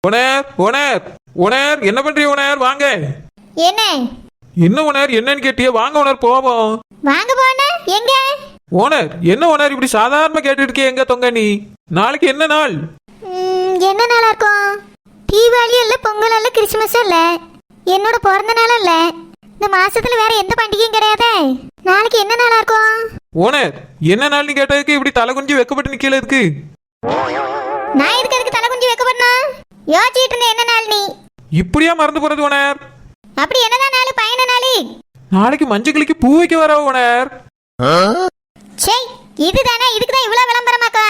Owner owner owner என்ன பண்றீங்க owner? வாங்க. என்ன என்ன ஓனர் என்னன்னு கேட்டியே? வாங்க ஓனர் போவோம். வாங்க போன எங்க? ஓனர் என்ன ஓனர் இப்படி சாதாரணமா கேட்டு இருக்கே? எங்க தொங்க நீ? நாளைக்கு என்ன நாள்? என்ன நாளா இருக்கும்? தீபாவளி இல்ல, பொங்கல் இல்ல, கிறிஸ்துமஸ் இல்ல, என்னோட பிறந்த நாள் இல்ல. இந்த மாசத்துல வேற எந்த பண்டிகையும் கிடையாது. நாளைக்கு என்ன நாளா இருக்கும்? ஓனர் என்ன நாள்னு கேட்டதுக்கு இப்படி தலை குஞ்சு வெக்கப்பட்டு நிக்கல இருக்கு. நான் எதுக்கு தலை குஞ்சு வைக்கப்படணும்? யோசிச்சுட்டு இருந்தேன் என்ன நாள் நீ. இப்படியா மறந்து போறது ஓனர்? அப்படி என்னதான் நாள்? பயண நாள். நாளைக்கு மஞ்சள் கிளிக்கு பூ வைக்க வர ஓனர். சே, இதுதானே? இதுக்குதான் இவ்வளவு விளம்பரமாக்கா?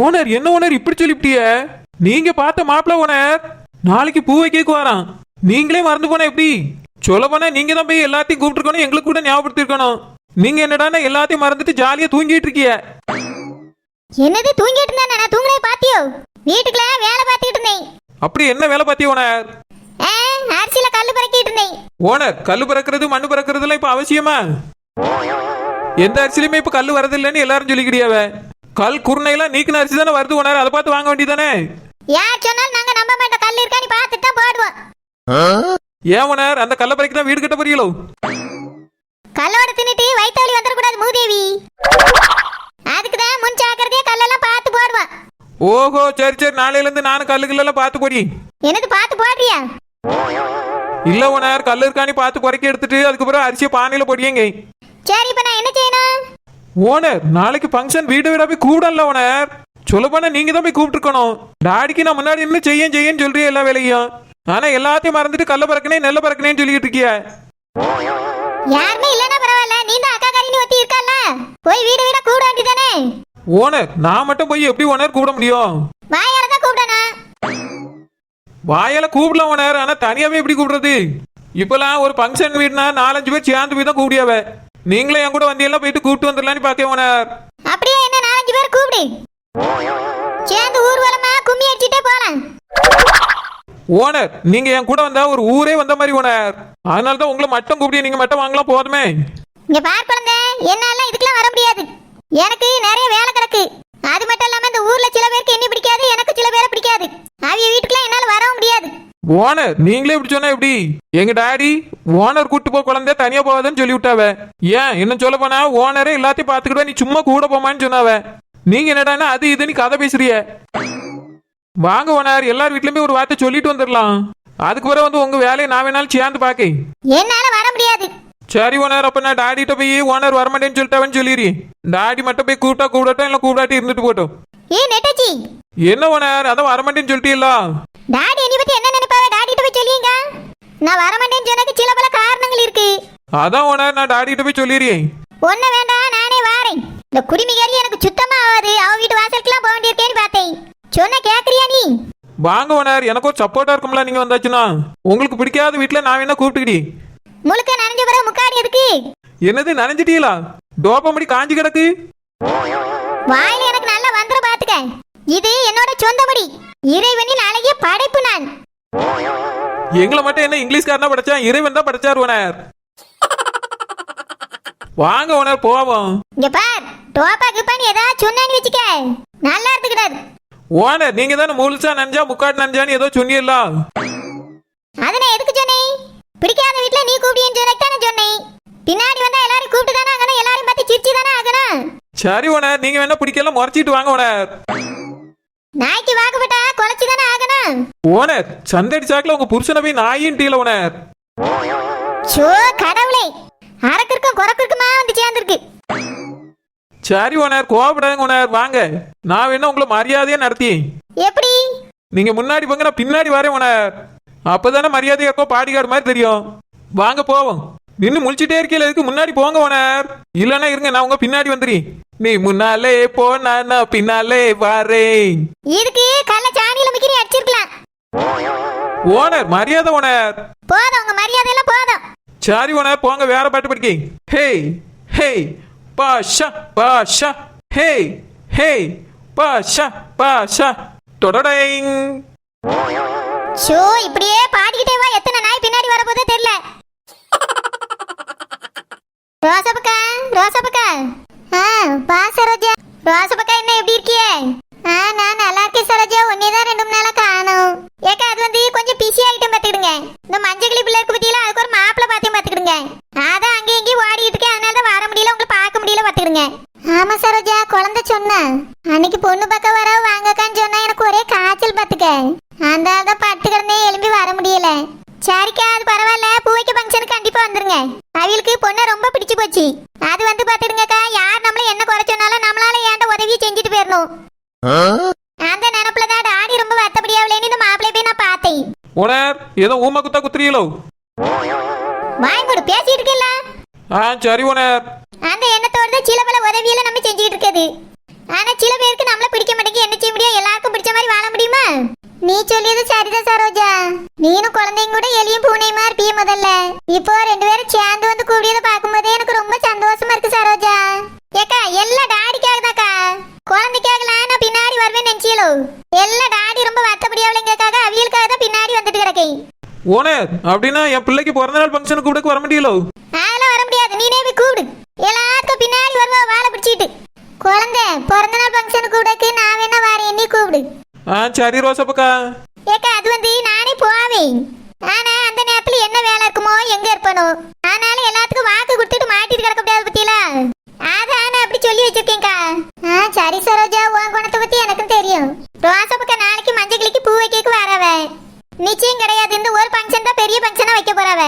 ஓனர் என்ன ஓனர் இப்படி சொல்லிவிட்டிய? நீங்க பார்த்த மாப்பிள்ள ஓனர் நாளைக்கு பூ வைக்க வரான். நீங்களே மறந்து போன எப்படி? சொல்ல போனா நீங்க தான் போய் எல்லாத்தையும் கூப்பிட்டுருக்கணும், எங்களுக்கு கூட ஞாபகப்படுத்திருக்கணும். நீங்க என்னடானா எல்லாத்தையும் மறந்துட்டு ஜாலியா தூங்கிட்டு இருக்கிய. என்னது தூங்கிட்டு இருந்தா? நான் தூங்குறே பாத்தியோ? வீட்டுக்குள்ள வேலை பார்த்துக்கிட்டு இருந்தேன். அப்படி என்ன வேலை பார்த்திய ஓனர்? அரிசியில கல்லு பறக்கிட்டு இருந்தேன். ஓனர் கல்லு பறக்கிறது மண்ணு பறக்கிறதுலாம் இப்ப அவசியமா? எந்த அரிசிலுமே இப்ப கல்லு வரதில்லைன்னு எல்லாரும் சொல்லிக்கிட்டியாவ. கல் குருணையெல்லாம் நீக்கின அரிசி தானே வருது ஓனர், அதை பார்த்து வாங்க வேண்டியதானே. யார் சொன்னாலும் நாங்க நம்ப மாட்டோம். கல் இருக்கான்னு பார்த்துட்டு தான் போடுவோம். ஏன் ஓனர் அந்த கல்லை பறக்கி தான் வீடு கட்ட போறீங்களோ? கல்லோட தின்னுட்டு வயிற்று வந்துடக்கூடாது மூதேவி. அதுக்குதான் முன் ஜாக்கிரதையா கல்லெல்லாம் பார்த்து போடுவோம். ஓஹோ சரி சரி, நாளையில இருந்து நானும் கல்லுகளெல்லாம் பார்த்து போடி. என்னது பார்த்து போடுறியா? இல்ல ஓனர் கல்லு இருக்கானி பார்த்து குறைக்க எடுத்துட்டு அதுக்கப்புறம் அரிசியை பானையில போடியங்க. சரி, இப்ப நான் என்ன செய்யணும்? ஓனர் நாளைக்கு ஃபங்க்ஷன் வீடு வீடா போய் கூடல ஓனர். சொல்ல போனா நீங்க தான் போய் கூப்பிட்டுருக்கணும். டாடிக்கு நான் முன்னாடி இன்னும் செய்யன்னு சொல்றிய எல்லா வேலையும். ஆனா எல்லாத்தையும் மறந்துட்டு கல்ல பறக்கனே நெல்ல பறக்கனேன்னு சொல்லிட்டு இருக்கிய. யாருமே இல்லன்னா பரவாயில்ல, நீ தான் அக்கா கறின்னு ஒத்தி இருக்கல்ல, போய் வீடு வீடா கூப்பிட வேண்டியதானே. ஓனர் நான் மட்டும் போய் எப்படி ஓனர் கூப்பிட முடியும்? வாயால தான் கூப்பிடணும். வாயால கூப்பிடலாம் ஓனர், ஆனா தனியாவே எப்படி கூப்பிடுறது? இப்பெல்லாம் ஒரு ஃபங்க்ஷன் வீடுனா 4-5 பேர் சேர்ந்து போய் தான் கூப்பிடியாவ. நீங்களே என் கூட வண்டியெல்லாம் போயிட்டு கூப்பிட்டு வந்துடலான்னு பாக்கேன் ஓனர். அப்படியே என்ன 4-5 பேர் கூப்பிடு, சேர்ந்து ஊர்வலமா கும்மி அடிச்சுட்டே போலாம். ஓனர் நீங்க என் கூட வந்தா ஒரு ஊரே வந்த மாதிரி ஓனர். அதனால தான் உங்களை மட்டும் கூப்பிடி, நீங்க மட்டும் வாங்கலாம் போதுமே. இங்க பார் குழந்தை, என்னால இதுக்கெல்லாம் வர முடியாது. எனக்கு நிறைய வேலை கிடக்கு. அது மட்டும் இல்லாம இந்த ஊர்ல சில பேருக்கு என்ன பிடிக்காது, எனக்கு சில பேரை பிடிக்காது. அவங்க வீட்டுக்குலாம் என்னால வரவும் முடியாது. ஓனர் நீங்களே இப்படி சொன்னா எப்படி? எங்க டாடி ஓனர் கூட்டு போ குழந்தை தனியா போவாதுன்னு சொல்லி விட்டாவ. ஏன் என்ன சொல்ல போனா ஓனரே எல்லாத்தையும் பாத்துக்கிடுவா, நீ சும்மா கூட போமான்னு சொன்னாவ. நீங்க என்னடானா அது இதுன்னு கதை பேசுறிய. வாங்க ஓனர் எல்லார் வீட்லயுமே ஒரு வார்த்தை சொல்லிட்டு வந்துடலாம். அதுக்கு பிறகு வந்து உங்க வேலையை நான் வேணாலும் சேர்ந்து பாக்க. என்னால வர முடியாது. சரி ஓனர், அப்ப நான் டாடிட்ட போய் ஓனர் வரமாட்டேன்னு சொல்லிட்டாவன்னு சொல்லிடுறீ. டாடி மட்டும் போய் கூப்பிட்டா கூப்பிடட்டும், இல்ல கூப்பிடாட்டி இருந்துட்டு போட்டோம். நெட்டச்சி என்ன ஓனர் அதான் வரமாட்டேன்னு சொல்லிட்டீங்களா? டாடி என்னை பத்தி என்ன நினைப்பாவ? டாடிட்ட போய் சொல்லிங்க. நான் வரமாட்டேன்னு சொன்னதுக்கு சில பல காரணங்கள் இருக்கு. அதான் ஓனர் நான் டாடிட்ட போய் சொல்லிடுறேன். ஒண்ணு வேண்டாம், நானே வாரேன். இந்த குடிமிகாரி எனக்கு சுத்தமா ஆகாது. அவ வீட்டு வாசலுக்குலாம் போக வேண்டியிருக்கேன்னு பார்த்தேன். சொன்ன கேக்குறியா நீ? வாங்க ஓனர், எனக்கு ஒரு சப்போர்ட்டா இருக்கும்ல நீங்க வந்தாச்சுன்னா. உங்களுக்கு பிடிக்காத வீட்டுல நான் வேணா கூப்பிட்டுக்கிடி. முழுக்க நனைஞ்ச பிறகு முக்காடி எதுக்கு? என்னது நனைஞ்சிட்டீங்களா? டோப்பம்படி காஞ்சி கிடக்கு. வாயில எனக்கு நல்லா வந்துற பாத்துக்க. இது என்னோட சொந்த முடி. இறைவனின் அழகிய படைப்பு நான். எங்களை மட்டும் என்ன இங்கிலீஷ்காரனா படைச்சா? இறைவன் தான் படைச்சார் ஓனர். வாங்க ஓனர் போவோம். இங்க பார், டோப்பா கிப்பான்னு ஏதாவது சொன்னான்னு வச்சுக்க, நல்லா இருந்துக்கிடாது. ஓனர் நீங்க தானே முழுசா நஞ்சா முக்காடு நஞ்சான்னு ஏதோ சொன்னீங்களா? அதை நான் எதுக்கு சொன்னேன்? பிடிக்காத வீட்டுல நீ கூப்பிடின்னு சொன்னதானே சொன்னேன். பின்னாடி வந்தா எல்லாரும் கூப்பிட்டு தானே ஆகணும், எல்லாரும் பார்த்து சிரிச்சு தானே ஆகணும். சரி ஓனர், நீங்க வேணா பிடிக்கலாம் முறைச்சிட்டு வாங்க ஓனர். நாய்க்கு வாக்குப்பட்டா குலைச்சு தானே ஆகணும். ஓனர் சந்தடி சாக்குல உங்க புருஷனை போய் நாயின் டீல ஓனர். சோ கடவுளே, அரக்கிற்கும் குறக்கிற்குமா வந்து சேர்ந்துருக்கு. சரி ஓனர் கோவப்படாதுங்க ஓனர், வாங்க நான் வேணா உங்களை மரியாதையா நடத்தி. எப்படி? நீங்க முன்னாடி போங்க, நான் பின்னாடி வரேன் ஓனர். அப்பதானே மரியாதையா இருக்கோ, பாடிகார்டு மாதிரி தெரியும். வாங்க போவோம். நின்னு முழிச்சிட்டே இருக்கீல, இதுக்கு முன்னாடி போங்க ஓனர். இல்லன்னா இருங்க நான் உங்க பின்னாடி வந்துறேன். நீ முன்னாலே போ, நான் பின்னாலே வரேன். இதுக்கு கள்ள சாணியில மிக்கிரி அடிச்சிருக்கலாம். ஓனர் மரியாதை ஓனர். போதும், உங்க மரியாதை எல்லாம் போதும். சரி ஓனர் போங்க, வேற பாட்டு படிக்க. ஹே ஹே பாஷா பாஷா, ஹே ஹே பாஷா பாஷா தொடடைங். சோ இப்படியே பாடிக்கிட்டே வா, எத்தனை நாய் பின்னாடி வர போதே தெரியல. ரோசபக்கா, ரோசபக்கா. பா சரோஜா. ரோசபக்கா என்ன எப்படி இருக்கியே? நான் நல்லா இருக்கேன் சரோஜா. உன்னைதான் 2 நாளா காணோம். ஏக்க பொண்ணு பக்கம் வர வாங்கக்கான்னு சொன்னா எனக்கு ஒரே காய்ச்சல் பாத்துக்க. அந்த ஆள் பட்டு கிடந்தே எழும்பி வர முடியல. சரிக்கா அது பரவாயில்ல, பூவைக்கு ஃபங்க்ஷனுக்கு கண்டிப்பா வந்துருங்க. அவளுக்கு பொண்ணை ரொம்ப பிடிச்சு போச்சு. அது வந்து பாத்துடுங்கக்கா, யார் நம்மள என்ன குறை சொன்னாலும் நம்மளால ஏன்ட உதவி செஞ்சுட்டு போயிடணும். அந்த நினப்புலதான் டாடி ரொம்ப வருத்தப்படியாவலேன்னு இந்த மாப்பிள்ளை போய் நான் பார்த்தேன். ஓனர் ஏதோ ஊமை குத்தா குத்துறீங்களோ? வாங்கோடு பேசிட்டு இருக்கல. சரி ஓனர். அந்த எண்ணத்தோட சில பல உதவியில நம்ம செஞ்சுக்கிட்டு இருக்குது. ஆனா சில பேருக்கு நம்மள பிடிக்க மாட்டேங்குது. என்ன செய்ய முடியும்? எல்லாருக்கும் பிடிச்ச மாதிரி வாழ முடியுமா? நீ சொல்லியது சரிதான் சரோஜா. நீனும் குழந்தைங்க கூட எலியும் பூனையுமா இருப்பிய முதல்ல. இப்போ ரெண்டு பேரும் சேர்ந்து வந்து கூடியதை பார்க்கும்போதே எனக்கு ரொம்ப சந்தோஷமா இருக்கு சரோஜா. ஏக்கா எல்லாம் டாடிக்காக தாக்கா, குழந்தைக்காகலாம் நான் பின்னாடி வருவேன்னு நினைச்சியலோ. எல்லாம் டாடி ரொம்ப வருத்தப்படியாவலைங்கக்காக அவியலுக்காக தான் பின்னாடி வந்துட்டு கிடக்கேன். ஓனர் அப்படின்னா என் பிள்ளைக்கு பிறந்த நாள் ஃபங்க்ஷனுக்கு கூட வர முடியலோ? அதெல்லாம் வர முடியாது, நீனே போய் கூப்பிடு. எல்லாருக்கும் பின்னாடி வருவா வாழை பிடிச்சிட்டு. குழந்தை பிறந்த நாள் ஃபங்க்ஷனுக்கு கூடக்கு நான் வேணா வரேன், நீ கூப்பிடு. சரி ரோசப்பக்கா. ஏக்கா அது வந்து நானே போவேன். ஆனா அந்த நேரத்துல என்ன வேலை இருக்குமோ எங்க இருப்பனோ. அதனால எல்லாத்துக்கும் வாக்கு கொடுத்துட்டு மாட்டிட்டு கிடக்க முடியாது பத்தியலா. அதான் அப்படி சொல்லி வச்சிருக்கேன்க்கா. சரி சரோஜா, உன் குணத்தை பத்தி எனக்கும் தெரியும். ரோசப்பக்கா நாளைக்கு மஞ்சள் கிளிக்கு பூ வைக்க வரவ நிச்சயம் கிடையாது. இந்த ஒரு ஃபங்க்ஷன் தான் பெரிய ஃபங்க்ஷனா வைக்க போறவ.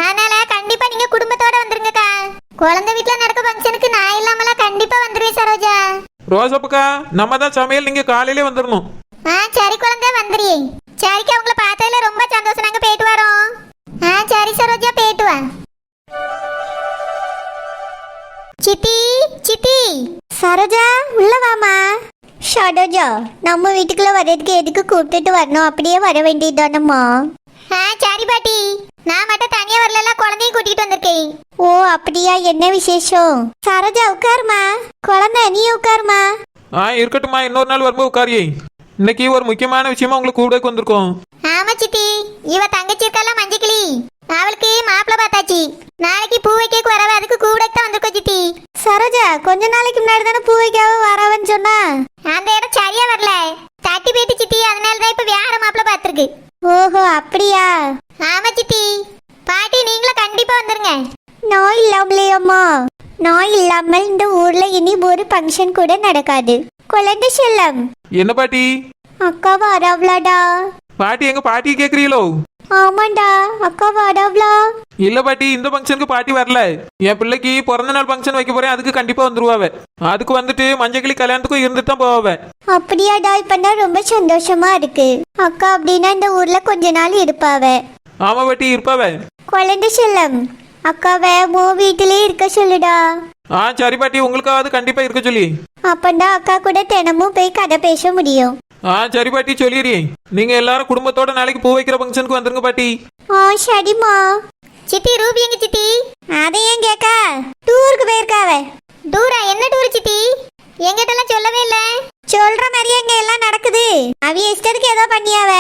அதனால கண்டிப்பா நீங்க குடும்பத்தோட வந்துருங்கக்கா. குழந்தை வீட்டுல நடக்க ஃபங்க்ஷனுக்கு நான் இல்லாமலாம் கண்டிப்பா வந்துருவேன் சரோஜா. ரோசப்பக்கா நம்ம தான் சமையல், நீங்க காலையிலே வந்துடணும். சரி குழந்தை வந்துரு. சரிக்கா உங்களை பார்த்ததுல ரொம்ப சந்தோஷம். நாங்க போயிட்டு வரோம். சரி சரோஜா போயிட்டு வா. சித்தி சித்தி. சரோஜா உள்ள வாமா. ஷடோஜா, நம்ம வீட்டுக்குள்ள வர்றதுக்கு எதுக்கு கூப்பிட்டுட்டு வரணும்? அப்படியே வர வேண்டியதானம்மா. சரி பாட்டி, நான் மட்டும் தனியா வரல, குழந்தையும் கூட்டிட்டு வந்திருக்கேன். ஓ அப்படியா, என்ன விசேஷம்? சரோஜா உட்காருமா. குழந்தை நீ உட்காருமா. இருக்கட்டும்மா, இன்னொரு நாள் வரும்போது உட்காரியே. இன்னைக்கு ஒரு முக்கியமான விஷயமா உங்களுக்கு கூட வந்திருக்கோம். ஆமா சித்தி, இவ தங்கச்சி இருக்கல மஞ்சக்கிளி, அவளுக்கு மாப்பிள்ள பார்த்தாச்சு. நாளைக்கு பூ வைக்க வரவ, அதுக்கு கூட தான் வந்திருக்கோம் சித்தி. சரோஜா கொஞ்ச நாளைக்கு முன்னாடி தானே பூ வைக்காம வரவன்னு சொன்னா. அந்த இடம் சரியா வரல, தட்டி போயிட்டு சித்தி. அதனாலதான் இப்ப வேற மாப்பிள்ள பார்த்திருக்கு. ஓஹோ அப்படியா. ஆமா சித்தி. பாட்டி நீங்களும் கண்டிப்பா வந்துருங்க. நோய் இல்லாமலேயம்மா. நோய் இல்லாமல் இந்த ஊர்ல இனி ஒரு ஃபங்க்ஷன் கூட நடக்காது. குழந்தை செல்லம். என்ன பாட்டி? அக்கா வரவளாடா. பாட்டி எங்க பாட்டி கேக்குறீங்களோ? ஆமாண்டா, அக்கா வரவளா. இல்ல பாட்டி, இந்த ஃபங்க்ஷனுக்கு பாட்டி வரல. என் பிள்ளைக்கு பிறந்த நாள் ஃபங்க்ஷன் வைக்க போறேன், அதுக்கு கண்டிப்பா வந்துருவாவ. அதுக்கு வந்துட்டு மஞ்சக்கிளி கல்யாணத்துக்கும் இருந்துட்டு தான் போவாவ. அப்படியாடா, இப்பதான் ரொம்ப சந்தோஷமா இருக்கு. அக்கா அப்படின்னா இந்த ஊர்ல கொஞ்ச நாள் இருப்பாவ. ஆமா பாட்டி இருப்பாவ. குழந்தை செல்லம், அக்காவை மோ வீட்டிலே இருக்க சொல்லுடா. சரி பாட்டி, உங்களுக்காவது கண்டிப்பா இருக்க சொல்லி. அப்பதான் அக்கா கூட தினமும் போய் கதை பேச முடியும். சரி பாட்டி சொல்லிடுறேன். நீங்க எல்லாரும் குடும்பத்தோட நாளைக்கு பூ வைக்கிற ஃபங்க்ஷனுக்கு வந்துருங்க பாட்டி. சரிம்மா. சித்தி ரூபி எங்க சித்தி? அதை ஏன் கேக்க? டூருக்கு போயிருக்காவ. டூரா? என்ன டூர் சித்தி? எங்கிட்டலாம் சொல்லவே இல்ல. சொல்ற மாதிரியே இங்க எல்லாம் நடக்குது. அவிய இஷ்டத்துக்கு ஏதோ பண்ணியாவ.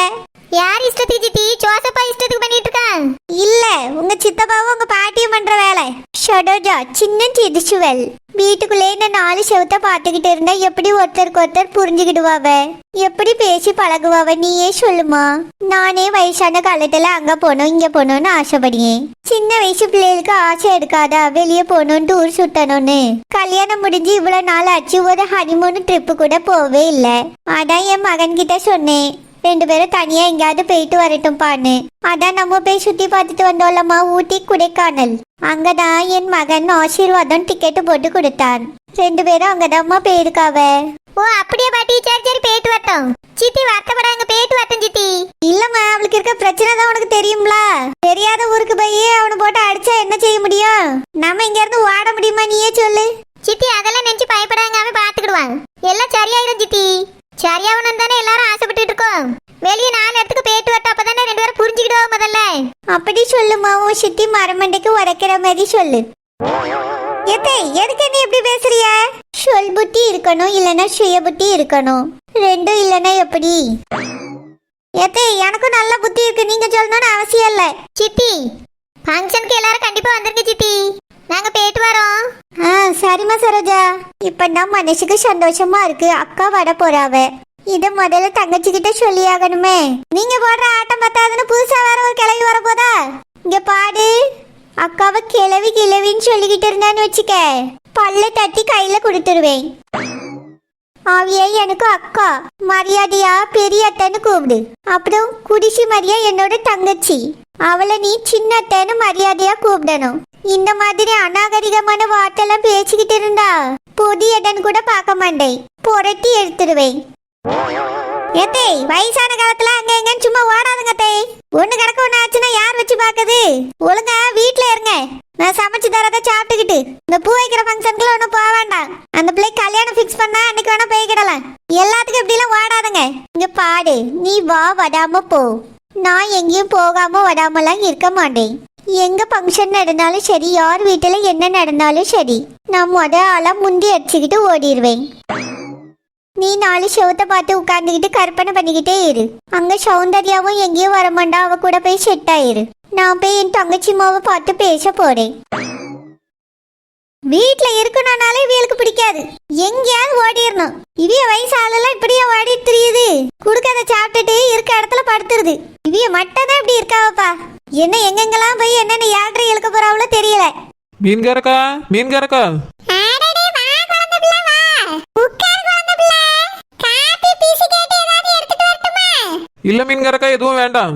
யார் இஷ்டத்துக்கு சித்தி? ஜோசப்பா இஷ்டத்துக்கு பண்ணிட்டு இருக்கான். இல்ல, உங்க சித்தப்பாவும் உங்க பாட்டியும் பண்ற வேலை. ஷடோஜா சின்ன டிடிச்சுவல். வீட்டுக்குள்ளே இந்த 4 செவத்தை பார்த்துக்கிட்டு இருந்தா எப்படி ஒருத்தருக்கு ஒருத்தர் புரிஞ்சுக்கிடுவாவ? எப்படி பேசி பழகுவாவ? நீயே சொல்லுமா. நானே வயசான காலத்துல அங்க போனோம் இங்க போனோம்னு ஆசைப்படுறேன். சின்ன வயசு பிள்ளைகளுக்கு ஆசை எடுக்காதா வெளியே போகணும் டூர் சுட்டணும்னு? கல்யாணம் முடிஞ்சு இவ்வளவு நாள் ஆச்சு, ஒரு ஹனிமூன் ட்ரிப்பு கூட போவே இல்ல. அதான் என் மகன் கிட்ட சொன்னேன், 2 பேரும் தனியா எங்கேயாவது போயிட்டு வரட்டும்பான்னு. அதான் நம்ம போய் சுத்தி பார்த்துட்டு வந்தோம்லம்மா, ஊட்டி கொடைக்கானல். அங்கதான் என் மகன் ஆசீர்வாதம் டிக்கெட் போட்டு கொடுத்தான். 2 பேரும் அங்கதாம்மா போயிருக்காவ. ஓ அப்படியே பாட்டி, சரி சரி போயிட்டு வரட்டும். சித்தி வருத்தப்படாங்க, போயிட்டு வரட்டும் சித்தி. இல்லம்மா, அவளுக்கு இருக்க பிரச்சனை தான் உனக்கு தெரியும்ல. தெரியாத ஊருக்கு போய் அவனை போட்டு அடிச்சா என்ன செய்ய முடியும்? நம்ம இங்க இருந்து ஓட முடியுமா? நீயே சொல்லு. சித்தி அதெல்லாம் நினைச்சு பயப்படாங்க, அவன் பாத்துக்கிடுவான். எல்லாம் சரியாயிடும் சித்தி. சரியாகணும் தானே எல்லாரும் ஆசைப்பட்டு இருக்கோம். வெளியே 4 இடத்துக்கு போயிட்டு வரட்டும், அப்பதானே 2 பேரும் புரிஞ்சுக்கிடுவோம் முதல்ல. அப்படி சொல்லுமா, உன் சித்தி மரமண்டைக்கு உரைக்கிற மாதிரி சொல்லு. எதுக்கு நீ எப்படி பேசுறிய? சொல் புத்தி இருக்கணும், இல்லைன்னா சுய புத்தி இருக்கணும். ரெண்டும் இல்லைன்னா எப்படி? எனக்கும் நல்ல புத்தி இருக்கு, நீங்க சொல்லணும்னு அவசியம் இல்ல. சித்தி ஃபங்க்ஷனுக்கு எல்லாரும் கண்டிப்பா வந்துருங்க சித்தி. நாங்க போயிட்டு வரோம். சரிம்மா சரோஜா. இப்பதான் மனசுக்கு சந்தோஷமா இருக்கு. அக்கா வர போறாவ. இத முதல்ல தங்கச்சி கிட்ட சொல்லி ஆகணுமே. நீங்க போடுற ஆட்டம் பத்தாதுன்னு புதுசா வேற ஒரு கிளவி வர போதா? இங்க பாடு, அக்காவை கிளவி கிளவின்னு சொல்லிக்கிட்டு இருந்தான்னு வச்சுக்க, பல்ல தட்டி கையில கொடுத்துருவேன். அவிய எனக்கு அக்கா, மரியாதையா பெரிய அத்தைன்னு கூப்பிடு. அப்புறம் குடிசி மரியா என்னோட தங்கச்சி, அவளை நீ சின்ன அத்தைன்னு மரியாதையா கூப்பிடணும். இந்த மாதிரி அநாகரிகமான வார்த்தைலாம் பேசிக்கிட்டு இருந்தா பொது இடன்னு கூட பார்க்க மாட்டேன், புரட்டி எடுத்துடுவேன். ஏத்தே, வயசான காலத்துல அங்க எங்கன்னு சும்மா ஓடாதுங்க அத்தை. ஒண்ணு கிடக்க ஒண்ணு ஆச்சுன்னா யார் வச்சு பாக்குது? ஒழுங்கா வீட்டுல இருங்க. நான் சமைச்சு தரத சாப்பிட்டுக்கிட்டு இந்த பூ வைக்கிற ஃபங்க்ஷனுக்குள்ள ஒன்றும் போக வேண்டாம். அந்த பிள்ளை கல்யாணம் ஃபிக்ஸ் பண்ணா அன்னைக்கு வேணா போய்க்கிடலாம். எல்லாத்துக்கும் இப்படிலாம் ஓடாதுங்க. இங்க பாடு, நீ வா வடாம போ. நான் எங்கேயும் போகாம வடாமலாம் இருக்க மாட்டேன். எங்க ஃபங்க்ஷன் நடந்தாலும் சரி, யார் வீட்டுல என்ன நடந்தாலும் சரி, நான் ஆளா முந்தி அடிச்சுக்கிட்டு ஓடிடுவேன். நீ 4 ஷோத்தை பார்த்து உட்கார்ந்துக்கிட்டு கற்பனை பண்ணிக்கிட்டே இரு. அங்க சௌந்தர்யாவும் எங்கேயும் வரமாண்டா, அவ கூட போய் செட் ஆயிரு. நான் போய் என் தங்கச்சி மாவை பார்த்து பேச போறேன். வீட்டுல இருக்கணும்னாலே இவளுக்கு பிடிக்காது, எங்கேயாவது ஓடிடணும். இவிய வயசு ஆளெல்லாம் இப்படியே ஓடிட்டு தெரியுது. குடுக்கறத சாப்பிட்டுட்டு இருக்க இடத்துல படுத்துருது. இவிய மட்டும் தான் இப்படி இருக்காவப்பா. என்ன எங்கெங்கெல்லாம் போய் என்னென்ன யாத்திரை இழுக்க போறாவளோ தெரியல. மீன்காரக்கா, மீன்காரக்கா, இல்ல மீன்காரக்கா, எதுவும் வேண்டாம்.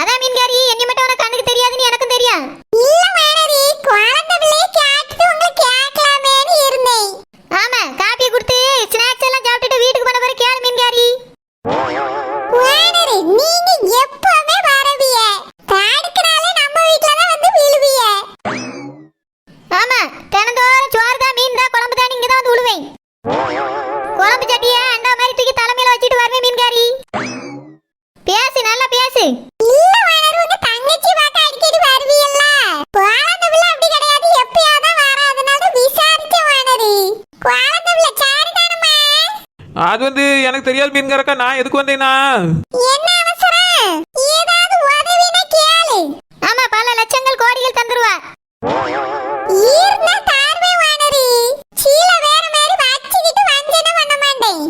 அதான் மீன்காரி, என்னை மட்டும் உனக்கு கண்ணுக்கு தெரியாதுன்னு எனக்கும் தெரியும். ஆமா, காப்பி கொடுத்து ஸ்நாக்ஸ் எல்லாம் சாப்பிட்டுட்டு வீட்டுக்கு போன பிறகு கேளு மீன்காரி. நீங்க எப்பவுமே வரவிய தாடுக்கனால நம்ம வீட்ல தான் வந்து விழுவிய. ஆமா, தினந்தோறும் சோறு தான், மீன் தான், குழம்பு தான், இங்க தான் வந்து விழுவேன். குழம்பு சட்டியை அண்டா மாதிரி தூக்கி தலைமையில வச்சுட்டு வருவேன் மீன்காரி. பேசு, நல்லா பேசு. இல்ல வாணர், உங்க தங்கச்சி பார்க்க அடிக்கடி வருவீல்ல. குழந்தைல அப்படி கிடையாது, எப்பயாவது வர, அதனால விசாரிச்ச வாணர். குழந்தைல சாரிதானம்மா? அது எனக்கு தெரியாது மீன்காரக்கா, நான் எதுக்கு வந்தேனா? என்ன அவசரம்? ஏதாவது உதவினா கேளு. ஆமா, பல லட்சங்கள் கோடிகள் தந்துருவா. ஈர்னா தார்வே வாணரி, சீல வேற மாதிரி வச்சிக்கிட்டு வஞ்சனை பண்ண மாட்டேன்.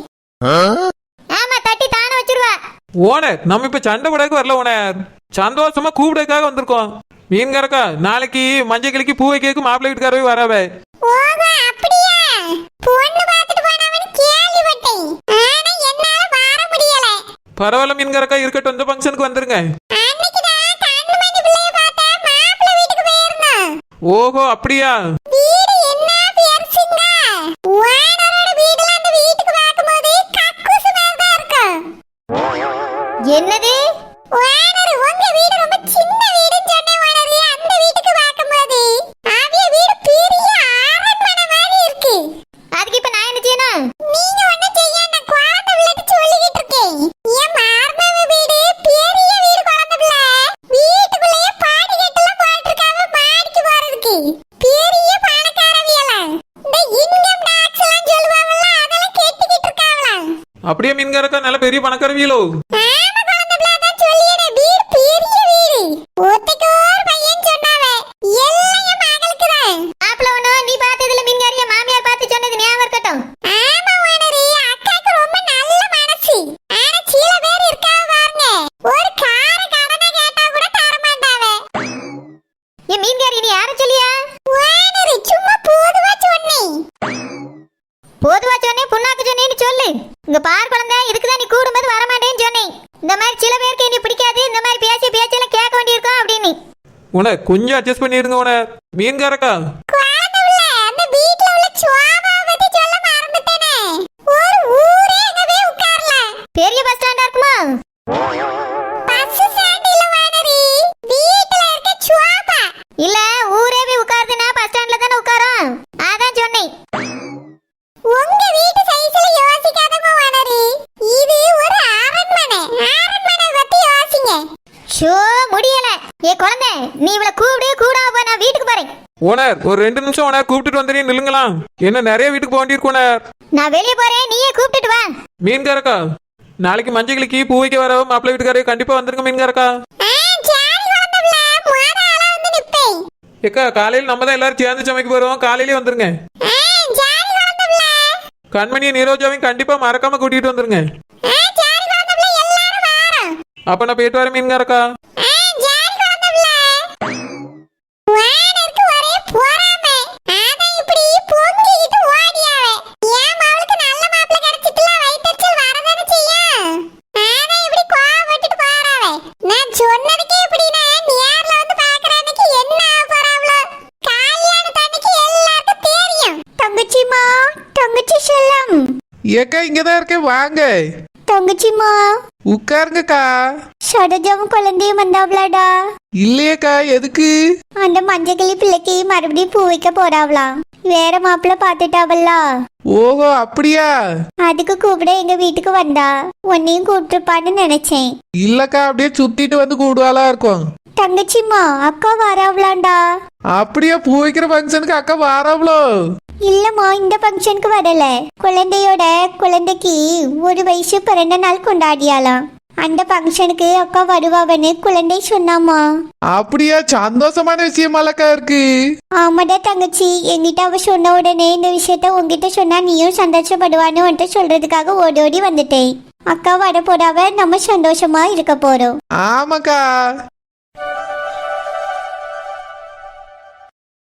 ஆமா, தட்டி தான வச்சிருவா. ஓனர், நம்ம இப்ப சண்டை போடக்கு வரல ஓனர், சந்தோஷமா கூப்பிடக்காக வந்திருக்கோம். மீன்காரக்கா, நாளைக்கு மஞ்சள் கிளிக்கு பூ வைக்க மாப்பிள்ளை வீட்டுக்காரவே வராவே. ஓஹோ, அப்படியா? பொண்ணு பார்த்துட்டு போனவன்னு கேள்விப்பட்டேன். ஆனா என்னால வர முடியல. பரவாயில்ல மீன்காரக்கா, இருக்கட்டும், இந்த ஃபங்க்ஷனுக்கு வந்துருங்க. அன்னைக்கு தான் கண்ணுமணி பிள்ளைய பார்த்தா மாப்பிள்ளை வீட்டுக்கு போயிருந்தோம். ஓஹோ, அப்படியா? வீடு என்ன பெருசுங்க. ஓனரோட வீடுல அந்த வீட்டுக்கு பார்க்கும்போது கக்கூசு மாதிரி தான் இருக்கும். என்னது? ஓனர், உங்க வீடு ரொம்ப சின்ன வீடுன்னு சொன்னேன் ஓனர். அந்த வீட்டுக்கு பார்க்கும்போது அவிய வீடு பெரிய அரண்மனை மாதிரி இருக்கு. அதுக்கு இப்ப நான் என்ன செய்யணும்? நீங்க ஒண்ணு செய்ய, நான் குழந்தை பிள்ளைக்கு சொல்லிக்கிட்டு இருக்கேன். என் மார்மவ வீடு பெரிய வீடு. குழந்தை பிள்ளை வீட்டுக்குள்ளேயே பாடி கட்டெல்லாம் போட்டிருக்காங்க மாடிக்கு போறதுக்கு. பெரிய பணக்காரவியலாம். இந்த இன்கம் டாக்ஸ் எல்லாம் சொல்லுவாங்கல்ல, அதெல்லாம் கேட்டுக்கிட்டு இருக்காங்களாம். அப்படியே மீன்காரக்கா, நல்ல பெரிய பணக்காரவியலோ? ஆமா குழந்தை பிள்ளை, தான் சொல்லியனே, வீடு பெரிய வீடு. ஒத்தைக்கு ஒரு பையன் சொன்னாவே, எல்லாம் என் மகளுக்கு தான். மாப்பிள்ள ஒண்ணு நீ பார்த்ததுல மீன்காரிய மாமியார் பார்த்து சொன்னது ஞாபகம் இருக்கட்டும். ஆமா ஓனரே, அக்காக்கு ரொம்ப நல்ல மனசு. ஆனா சில பேர் இருக்காவ பாருங்க, ஒரு கார கடனை கேட்டா கூட தர மாட்டாவே. ஏ மீன்காரி, நீ யார சொல்லியா? ஓனரே, சும்மா பொதுவா சொன்னேன். பொதுவா சொன்னேன், புண்ணாக்கு சொன்னேன்னு சொல்லு. இங்க பார் குழந்தை, இதுக்கு தான் நீ கூடும்போது வர மாட்டேன்னு சொன்னேன். இந்த மாதிரி சில பேருக்கு என்ன பிடிக்காது, இந்த மாதிரி பேச்செல்லாம் கேட்க வேண்டியிருக்கும் அப்படின்னு. ஓனர், கொஞ்சம் அட்ஜஸ்ட் பண்ணிருங்க ஓனர். மீன்காரக்கா, அந்த வீட்ல உள்ள சோபாவை பத்தி சொல்ல மறந்துட்டேனே. ஒரு ஊரே அங்க போய் உட்காரலாம். பெரிய பஸ் ஸ்டாண்டா இருக்குமா? பஸ் ஸ்டாண்ட் இல்ல வானரி, வீட்ல இருக்க சோபா. இல்ல, ஊரே போய் உட்காருதுன்னா பஸ் ஸ்டாண்ட்ல தானே உட்காரும். அதான் சொன்னேன். உங்க வீட்டு சைஸ்ல யோசிக்காதமா வானரி, இது ஒரு அரண்மனை. அரண்மனை பத்தி யோசிங்க. ஷோ, முடியல. ஏ குழந்தை, நீ இவள கூப்பிடு, கூடாம போ, நான் வீட்டுக்கு போறேன். ஓனர், ஒரு 2 நிமிஷம் ஓனர், கூப்பிட்டுட்டு வந்துடுறீங்க, நில்லுங்களாம். என்ன நிறைய வீட்டுக்கு போக வேண்டியிருக்கு ஓனர். நான் வெளியே போறேன், நீயே கூப்பிட்டுட்டு வா. மீன்காரக்கா, நாளைக்கு மஞ்சள் கிளிக்கு பூ வைக்க வர மாப்பிள்ளை வீட்டுக்காரே கண்டிப்பா வந்துருங்க மீன்காரக்கா. ஏக்கா, காலையில் நம்ம தான் எல்லாரும் சேர்ந்து சமைக்க போறோம், காலையிலே வந்துருங்க. கண்மணியை நீரோஜாவையும் கண்டிப்பா மறக்காம கூட்டிட்டு வந்துருங்க. அப்ப நான் போயிட்டு வரேன் மீன்காரக்கா. ஏக்கா இங்கதான் இருக்கேன் வாங்க தங்கச்சிமா உட்காருங்கக்கா. சரோஜாவும் குழந்தையும் வந்தாவளாடா? இல்லையேக்கா எதுக்கு? அந்த மஞ்சக்கிளி பிள்ளைக்கு மறுபடியும் பூ வைக்க போறாவலாம். வேற மாப்பிள்ள பாத்துட்டாவல்லா. ஓஹோ அப்படியா? அதுக்கு கூப்பிட எங்க வீட்டுக்கு வந்தா. உன்னையும் கூப்பிட்டுருப்பான்னு நினைச்சேன். இல்லக்கா அப்படியே சுத்திட்டு வந்து கூடுவாளா இருக்கும். தங்கச்சிமா அக்கா வராவலாண்டா? அப்படியே பூ வைக்கிற ஃபங்க்ஷனுக்கு அக்கா வாராவளோ? இல்லம்மா இந்த ஃபங்க்ஷனுக்கு வரல. குழந்தைக்கு 1 வயசு பிறந்த நாள் கொண்டாடியாலாம். அந்த ஃபங்க்ஷனுக்கு அக்கா வருவாவன்னு குழந்தை சொன்னாமா. அப்படியா? சந்தோஷமான விஷயமாலக்கா இருக்கு. ஆமாடா தங்கச்சி, என்கிட்ட அவ சொன்ன உடனே இந்த விஷயத்த உங்ககிட்ட சொன்னா நீயும் சந்தோஷப்படுவான்னு வந்துட்டு சொல்றதுக்காக ஓடி ஓடி வந்துட்டேன். அக்கா வர போறாவ, நம்ம சந்தோஷமா இருக்க போறோம். ஆமாக்கா